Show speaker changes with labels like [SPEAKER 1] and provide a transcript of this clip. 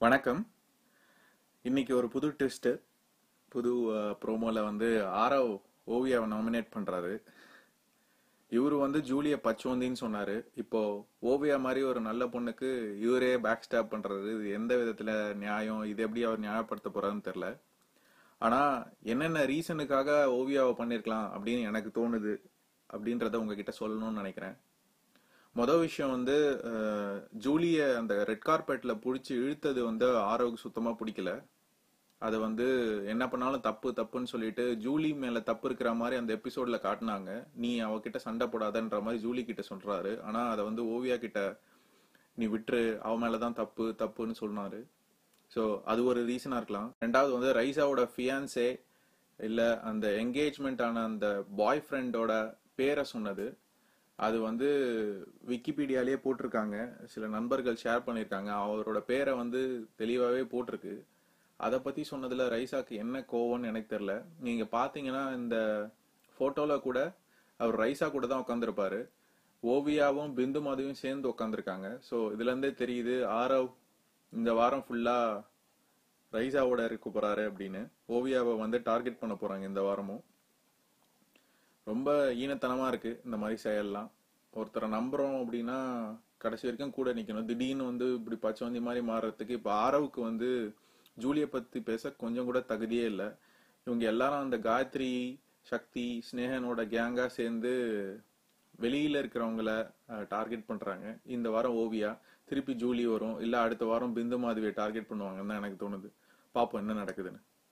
[SPEAKER 1] வணக்கம். இன்னைக்கு ஒரு புது ட்விஸ்ட். புது ப்ரோமோல வந்து ஆரவ் ஓவியாவை நாமினேட் பண்றாரு. இவரு வந்து ஜூலிய பச்சோந்தின்னு சொன்னாரு. இப்போ ஓவியா மாதிரி ஒரு நல்ல பொண்ணுக்கு இவரே பேக் ஸ்டாப் பண்றாரு. இது எந்த விதத்துல நியாயம்? இது எப்படி அவர் நியாயப்படுத்த போறாருன்னு தெரியல. ஆனா என்னென்ன ரீசனுக்காக ஓவியாவை பண்ணிருக்கலாம் அப்படின்னு எனக்கு தோணுது அப்படின்றத உங்ககிட்ட சொல்லணும்னு நினைக்கிறேன். மொதல் விஷயம் வந்து ஜூலிய அந்த ரெட் கார்பெட்ல புடிச்சு இழுத்தது வந்து ஆரோவுக்கு சுத்தமா பிடிக்கல. அது வந்து என்ன பண்ணாலும் தப்பு தப்புன்னு சொல்லிட்டு ஜூலி மேல தப்பு இருக்கிற மாதிரி அந்த எபிசோட்ல காட்டினாங்க. நீ அவகிட்ட சண்டை போடாதன்ற மாதிரி ஜூலி கிட்ட சொல்றாரு. ஆனா அதை வந்து ஓவியா கிட்ட நீ விட்டுரு, அவ மேலதான் தப்பு தப்புன்னு சொன்னாரு. ஸோ அது ஒரு ரீசனா இருக்கலாம். ரெண்டாவது வந்து ரைசாவோட ஃபியான்சே இல்ல அந்த என்கேஜ்மெண்ட் ஆன அந்த பாய் ஃப்ரெண்டோட பேரை சொன்னது. அது வந்து விக்கிபீடியாலேயே போட்டிருக்காங்க. சில நண்பர்கள் ஷேர் பண்ணியிருக்காங்க. அவரோட பேரை வந்து தெளிவாகவே போட்டிருக்கு. அதை பத்தி சொன்னதுல ரைசாக்கு என்ன கோவம்னு எனக்கு தெரியல. நீங்க பாத்தீங்கன்னா இந்த போட்டோல கூட அவர் ரைசா கூட தான் உட்காந்துருப்பாரு. ஓவியாவும் பிந்து மாதவியும் சேர்ந்து உட்காந்துருக்காங்க. ஸோ இதுல இருந்தே தெரியுது ஆரவ் இந்த வாரம் ஃபுல்லா ரைசாவோட இருக்க போறாரு அப்படின்னு. ஓவியாவை வந்து டார்கெட் பண்ண போறாங்க இந்த வாரமும். ரொம்ப ஈனத்தனமா இருக்கு இந்த மாதிரி செயல்லாம். ஒருத்தரை நம்புறோம் அப்படின்னா கடைசி வரைக்கும் கூட நிக்கணும். திடீர்னு வந்து இப்படி பச்சவந்தி மாதிரி மாறுறதுக்கு இப்ப ஆரவுக்கு வந்து ஜூலிய பத்தி பேச கொஞ்சம் கூட தகுதியே இல்லை. இவங்க எல்லாரும் அந்த காயத்ரி, சக்தி, ஸ்னேகனோட கேங்கா சேர்ந்து வெளியில இருக்கிறவங்கள டார்கெட் பண்றாங்க. இந்த வாரம் ஓவியா, திருப்பி ஜூலி வரும், இல்ல அடுத்த வாரம் பிந்து மாதவியை டார்கெட் பண்ணுவாங்கன்னு தான் எனக்கு தோணுது. பாப்போம் என்ன நடக்குதுன்னு.